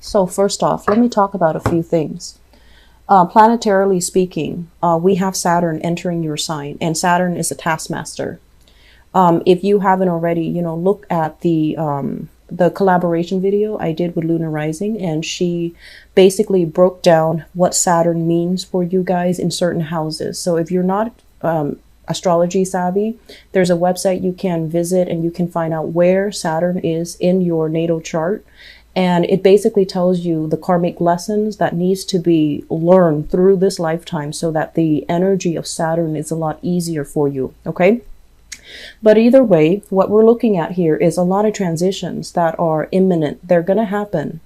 So first off, let me talk about a few things. Planetarily speaking, we have Saturn entering your sign, and Saturn is a taskmaster. If you haven't already, look at the collaboration video I did with Lunar Rising, and she basically broke down what Saturn means for you guys in certain houses. So if you're not astrology savvy, there's a website you can visit and you can find out where Saturn is in your natal chart. And it basically tells you the karmic lessons that needs to be learned through this lifetime so that the energy of Saturn is a lot easier for you. Okay. But either way, what we're looking at here is a lot of transitions that are imminent. They're going to happen.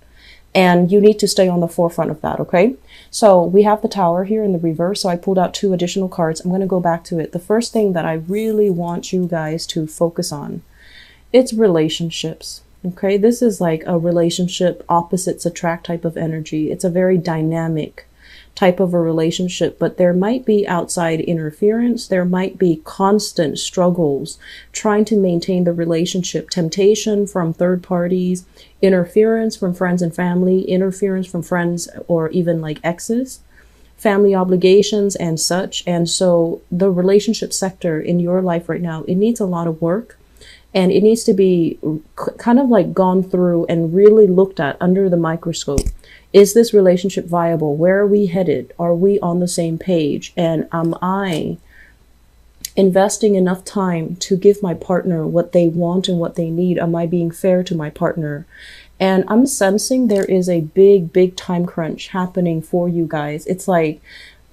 And you need to stay on the forefront of that, okay? So we have the Tower here in the reverse. So I pulled out 2 additional cards. I'm going to go back to it. The first thing that I really want you guys to focus on, it's relationships, okay? This is like a relationship opposites attract type of energy. It's a very dynamic type of a relationship, but there might be outside interference. There might be constant struggles trying to maintain the relationship, temptation from third parties, interference from friends and family, interference from friends or even like exes, family obligations and such. And so the relationship sector in your life right now, it needs a lot of work. And it needs to be kind of like gone through and really looked at under the microscope. Is this relationship viable? Where are we headed? Are we on the same page? And am I investing enough time to give my partner what they want and what they need? Am I being fair to my partner? And I'm sensing there is a big time crunch happening for you guys. It's like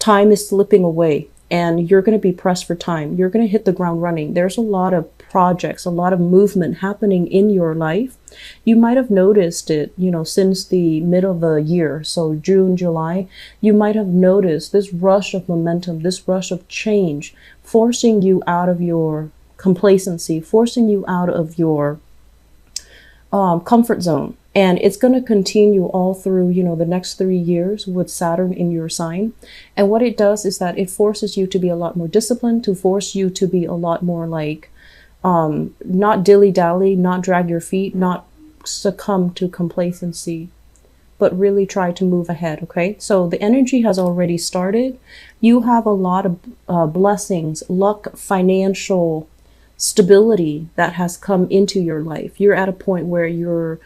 time is slipping away and you're going to be pressed for time. You're going to hit the ground running. There's a lot of projects, a lot of movement happening in your life. You might have noticed it, since the middle of the year. So June, July, you might have noticed this rush of momentum, this rush of change, forcing you out of your complacency, forcing you out of your comfort zone. And it's going to continue all through, the next 3 years with Saturn in your sign. And what it does is that it forces you to be a lot more disciplined, to force you to be a lot more like, not dilly-dally, not drag your feet, not succumb to complacency, but really try to move ahead, okay? So the energy has already started. You have a lot of blessings, luck, financial stability that has come into your life. You're at a point where you're,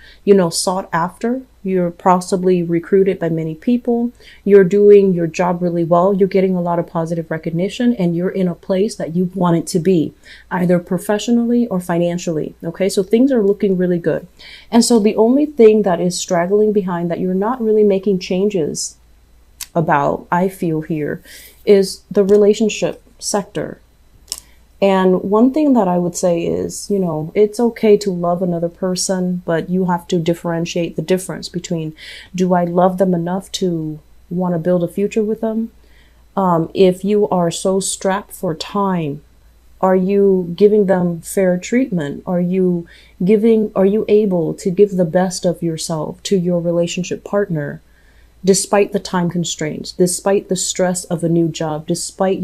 sought after. You're possibly recruited by many people. You're doing your job really well. You're getting a lot of positive recognition and you're in a place that you want it to be, either professionally or financially. Okay, so things are looking really good. And so the only thing that is straggling behind that you're not really making changes about, I feel here, is the relationship sector. And one thing that I would say is, it's okay to love another person, but you have to differentiate the difference between, do I love them enough to want to build a future with them? If you are so strapped for time, are you giving them fair treatment? Are you able to give the best of yourself to your relationship partner? Despite the time constraints, despite the stress of a new job, despite,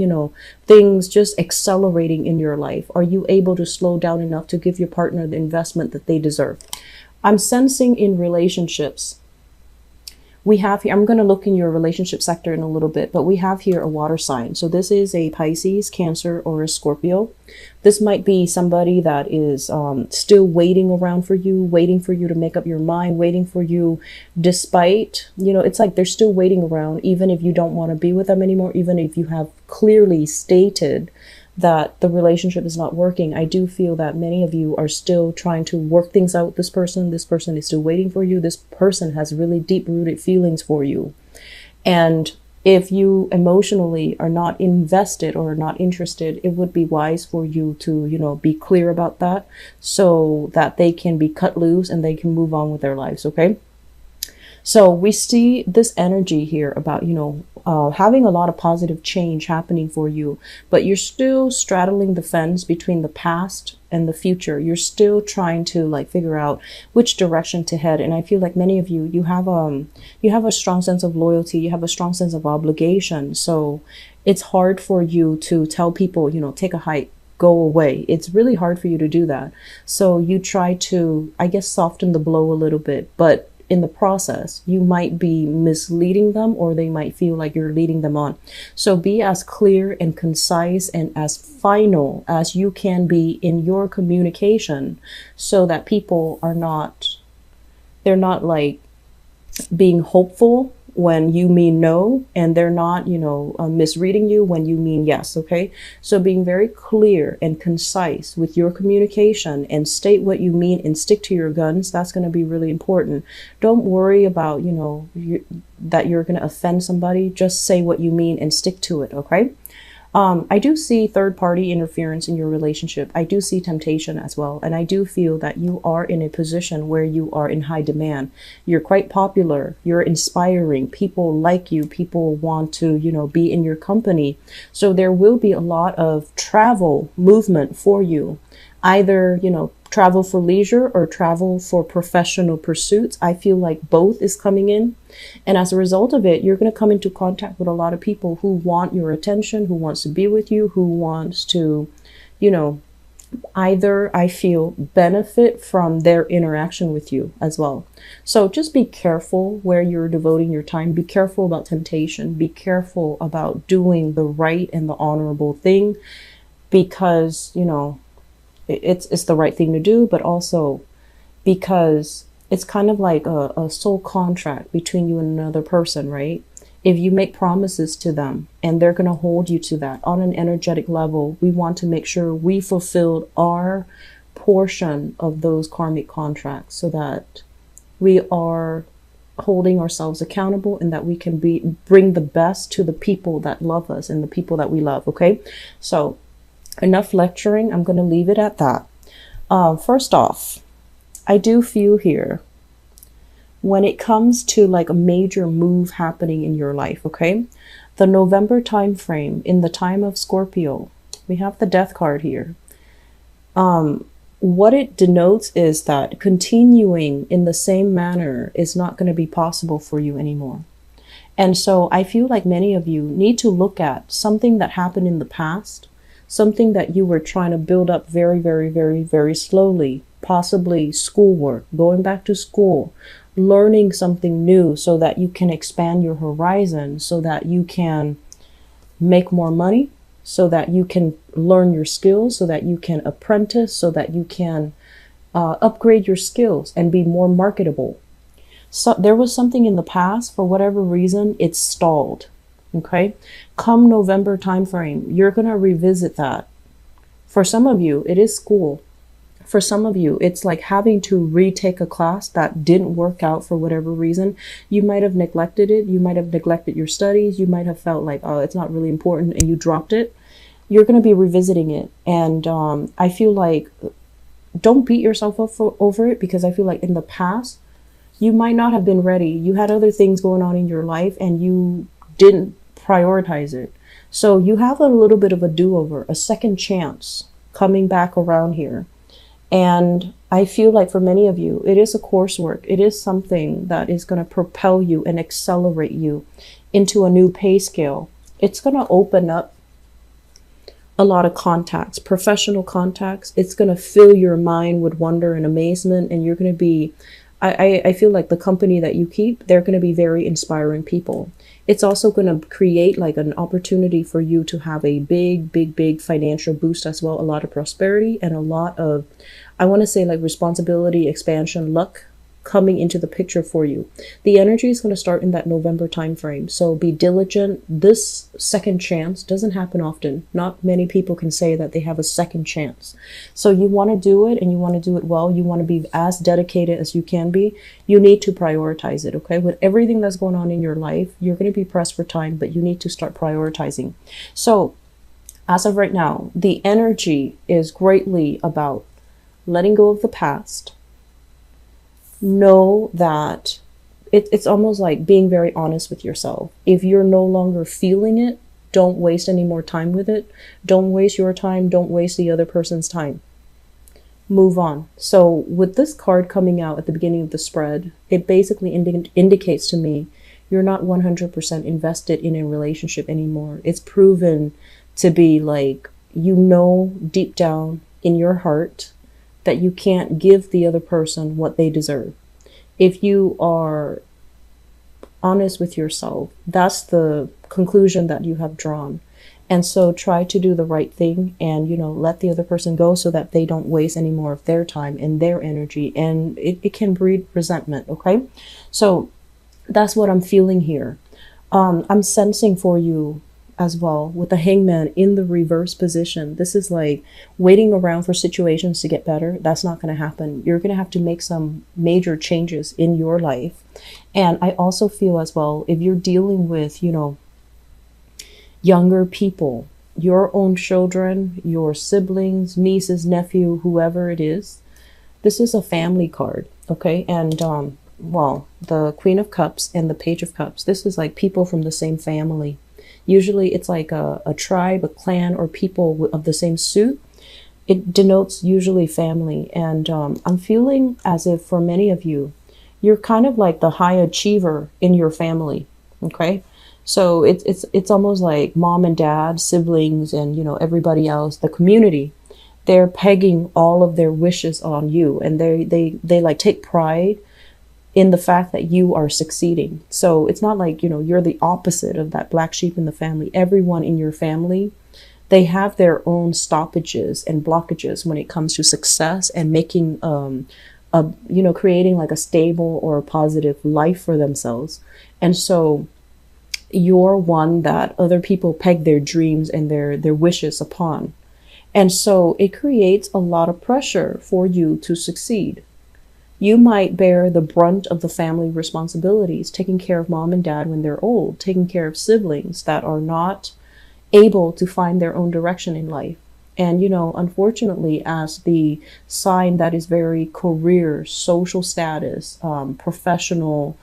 things just accelerating in your life, are you able to slow down enough to give your partner the investment that they deserve? I'm sensing in relationships, we have here, I'm going to look in your relationship sector in a little bit, but we have here a water sign. So this is a Pisces, Cancer, or a Scorpio. This might be somebody that is still waiting around for you, waiting for you to make up your mind, waiting for you despite, it's like they're still waiting around, even if you don't want to be with them anymore, even if you have clearly stated that the relationship is not working. I do feel that many of you are still trying to work things out with this person. This person is still waiting for you. This person has really deep-rooted feelings for you. And if you emotionally are not invested or not interested, it would be wise for you to, be clear about that so that they can be cut loose and they can move on with their lives, okay? So we see this energy here about, having a lot of positive change happening for you, but you're still straddling the fence between the past and the future. You're still trying to figure out which direction to head. And I feel like many of you have a strong sense of loyalty. You have a strong sense of obligation. So it's hard for you to tell people, take a hike, go away. It's really hard for you to do that. So you try to, I guess, soften the blow a little bit, but in the process, you might be misleading them, or they might feel like you're leading them on. So be as clear and concise and as final as you can be in your communication, so that people are not, they're not like being hopeful when you mean no, and they're not, misreading you when you mean yes. Okay. So being very clear and concise with your communication, and state what you mean and stick to your guns. That's going to be really important. Don't worry about, that you're going to offend somebody. Just say what you mean and stick to it. Okay. I do see third party interference in your relationship. I do see temptation as well. And I do feel that you are in a position where you are in high demand. You're quite popular. You're inspiring. People like you. People want to, be in your company. So there will be a lot of travel movement for you. Either, travel for leisure or travel for professional pursuits. I feel like both is coming in. And as a result of it, you're going to come into contact with a lot of people who want your attention, who wants to be with you, who wants to, either, I feel, benefit from their interaction with you as well. So just be careful where you're devoting your time. Be careful about temptation. Be careful about doing the right and the honorable thing, because, it's the right thing to do, but also because it's kind of like a soul contract between you and another person, right? If you make promises to them and they're going to hold you to that on an energetic level, we want to make sure we fulfilled our portion of those karmic contracts, so that we are holding ourselves accountable, and that we can bring the best to the people that love us and the people that we love. Okay. So enough lecturing. I'm going to leave it at that. First off, I do feel here, when it comes to like a major move happening in your life, okay, the November time frame, in the time of Scorpio, we have the Death card here. What it denotes is that continuing in the same manner is not going to be possible for you anymore. And so I feel like many of you need to look at something that happened in the past, something that you were trying to build up very, very, very, very slowly, possibly schoolwork, going back to school, learning something new so that you can expand your horizon, so that you can make more money, so that you can learn your skills, so that you can apprentice, so that you can upgrade your skills and be more marketable. So there was something in the past, for whatever reason, it's stalled. Okay, come November timeframe, you're going to revisit that. For some of you, it is school. For some of you, it's like having to retake a class that didn't work out for whatever reason. You might have neglected it. You might have neglected your studies. You might have felt like, oh, it's not really important, and you dropped it. You're going to be revisiting it. And I feel like, don't beat yourself up over it, because I feel like in the past, you might not have been ready. You had other things going on in your life, and you didn't prioritize it. So you have a little bit of a do-over, a second chance coming back around here. And I feel like for many of you, it is a coursework. It is something that is going to propel you and accelerate you into a new pay scale. It's going to open up a lot of contacts, professional contacts. It's going to fill your mind with wonder and amazement. And you're going to be, I feel like the company that you keep, they're going to be very inspiring people. It's also going to create like an opportunity for you to have a big, big, big financial boost as well. A lot of prosperity and a lot of, I want to say, like responsibility, expansion, luck coming into the picture for you. The energy is going to start in that November time frame. So be diligent. This second chance doesn't happen often. Not many people can say that they have a second chance. So you want to do it, and you want to do it well. You want to be as dedicated as you can be. You need to prioritize it. Okay. With everything that's going on in your life, you're going to be pressed for time, but you need to start prioritizing. So as of right now, the energy is greatly about letting go of the past. Know that it's almost like being very honest with yourself. If you're no longer feeling it, don't waste any more time with it. Don't waste your time. Don't waste the other person's time. Move on. So with this card coming out at the beginning of the spread, it basically indicates to me you're not 100% invested in a relationship anymore. It's proven to be like, deep down in your heart that you can't give the other person what they deserve. If you are honest with yourself, that's the conclusion that you have drawn. And so try to do the right thing and, let the other person go so that they don't waste any more of their time and their energy. And it can breed resentment. Okay. So that's what I'm feeling here. I'm sensing for you as well with the hangman in the reverse position. This is like waiting around for situations to get better. That's not going to happen. You're going to have to make some major changes in your life. And I also feel as well, if you're dealing with, younger people, your own children, your siblings, nieces, nephew, whoever it is, this is a family card. Okay. And, well, the Queen of Cups and the Page of Cups, this is like people from the same family. Usually it's like a tribe, a clan, or people of the same suit. It denotes usually family. And I'm feeling as if for many of you, you're kind of like the high achiever in your family. Okay. So it's almost like mom and dad, siblings, and, everybody else, the community. They're pegging all of their wishes on you, and they like take pride in the fact that you are succeeding. So it's not like, you're the opposite of that black sheep in the family. Everyone in your family, they have their own stoppages and blockages when it comes to success and making, creating like a stable or a positive life for themselves. And so you're one that other people peg their dreams and their wishes upon. And so it creates a lot of pressure for you to succeed. You might bear the brunt of the family responsibilities, taking care of mom and dad when they're old, taking care of siblings that are not able to find their own direction in life. And, unfortunately, as the sign that is very career, social status, professionally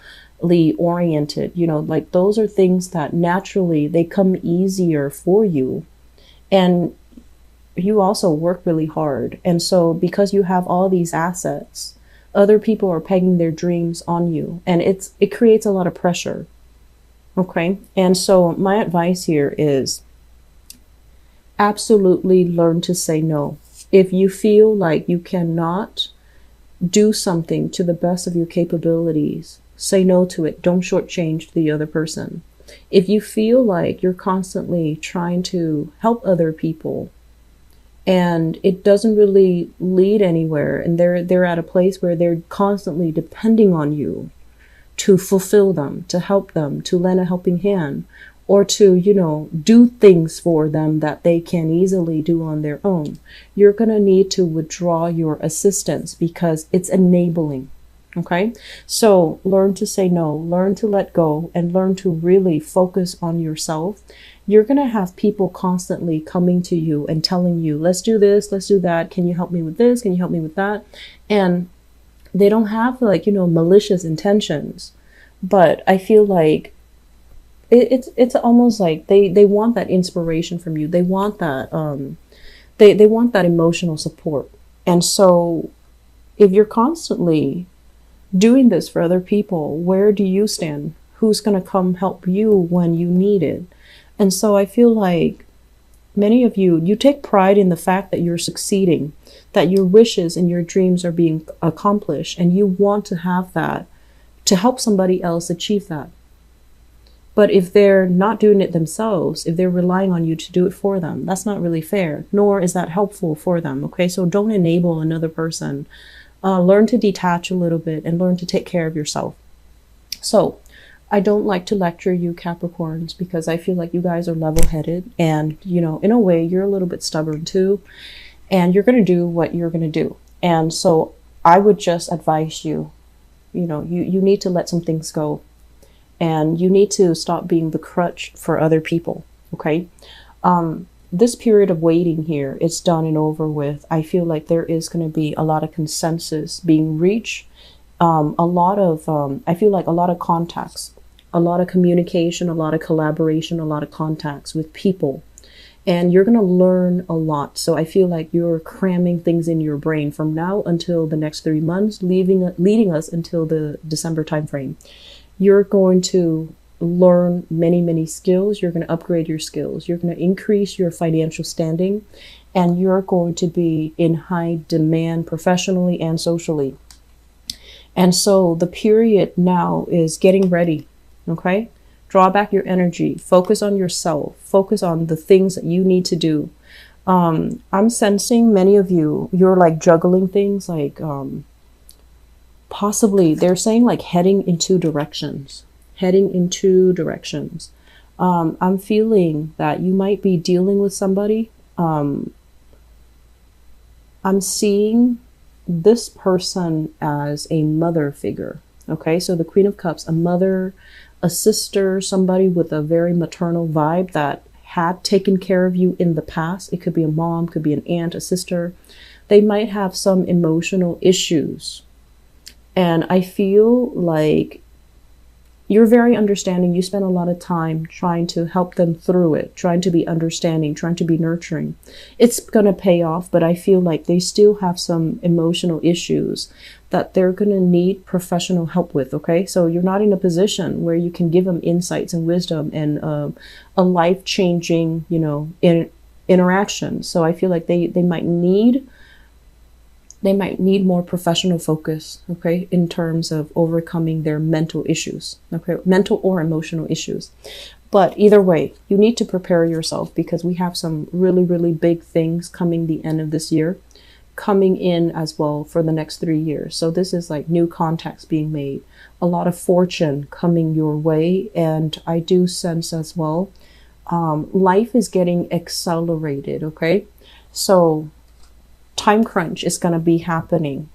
oriented, like those are things that naturally they come easier for you. And you also work really hard. And so because you have all these assets, other people are pegging their dreams on you, and it creates a lot of pressure. Okay. And so my advice here is absolutely learn to say no. If you feel like you cannot do something to the best of your capabilities, say no to it. Don't shortchange the other person. If you feel like you're constantly trying to help other people and it doesn't really lead anywhere, and they're at a place where they're constantly depending on you to fulfill them, to help them, to lend a helping hand, or to, do things for them that they can easily do on their own, you're going to need to withdraw your assistance because it's enabling. Okay. So learn to say no, learn to let go, and learn to really focus on yourself. You're going to have people constantly coming to you and telling you, let's do this, let's do that. Can you help me with this? Can you help me with that? And they don't have like, malicious intentions, but I feel like it's almost like they want that inspiration from you. They want that, they want that emotional support. And so if you're constantly doing this for other people, where do you stand? Who's going to come help you when you need it? And so I feel like many of you take pride in the fact that you're succeeding, that your wishes and your dreams are being accomplished, and you want to have that to help somebody else achieve that. But if they're not doing it themselves, if they're relying on you to do it for them, that's not really fair, nor is that helpful for them. Okay, so don't enable another person. Learn to detach a little bit and learn to take care of yourself. So I don't like to lecture you Capricorns because I feel like you guys are level-headed and, in a way, you're a little bit stubborn too. And you're going to do what you're going to do. And so I would just advise you, you need to let some things go. And you need to stop being the crutch for other people. Okay. This period of waiting here, it's done and over with. I feel like there is going to be a lot of consensus being reached. I feel like a lot of contacts, a lot of communication, a lot of collaboration, a lot of contacts with people. And you're going to learn a lot. So I feel like you're cramming things in your brain from now until the next 3 months, leading us until the December timeframe. You're going to learn many, many skills. You're going to upgrade your skills. You're going to increase your financial standing, and you're going to be in high demand professionally and socially. And so the period now is getting ready. Okay. Draw back your energy, focus on yourself, focus on the things that you need to do. I'm sensing many of you, you're like juggling things, like possibly they're saying like heading in two directions, heading in two directions. I'm feeling that you might be dealing with somebody. I'm seeing this person as a mother figure. Okay, so the Queen of Cups, a mother, a sister, somebody with a very maternal vibe that had taken care of you in the past. It could be a mom, could be an aunt, a sister. They might have some emotional issues. And I feel like you're very understanding. You spend a lot of time trying to help them through it, trying to be understanding, trying to be nurturing. It's going to pay off, but I feel like they still have some emotional issues that they're going to need professional help with. Okay. So you're not in a position where you can give them insights and wisdom and a life-changing, interaction. So I feel like they might need more professional focus, okay, in terms of overcoming their mental issues, okay, mental or emotional issues. But either way, you need to prepare yourself because we have some really, really big things coming the end of this year, coming in as well for the next 3 years. So this is like new contacts being made, a lot of fortune coming your way. And I do sense as well, life is getting accelerated, okay? So time crunch is going to be happening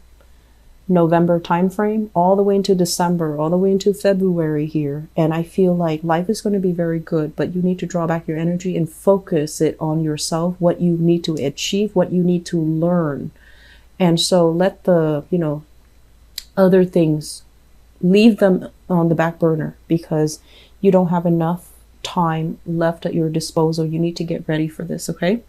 November timeframe all the way into December, all the way into February here. And I feel like life is going to be very good, but you need to draw back your energy and focus it on yourself, what you need to achieve, what you need to learn. And so let the, other things, leave them on the back burner because you don't have enough time left at your disposal. You need to get ready for this, okay?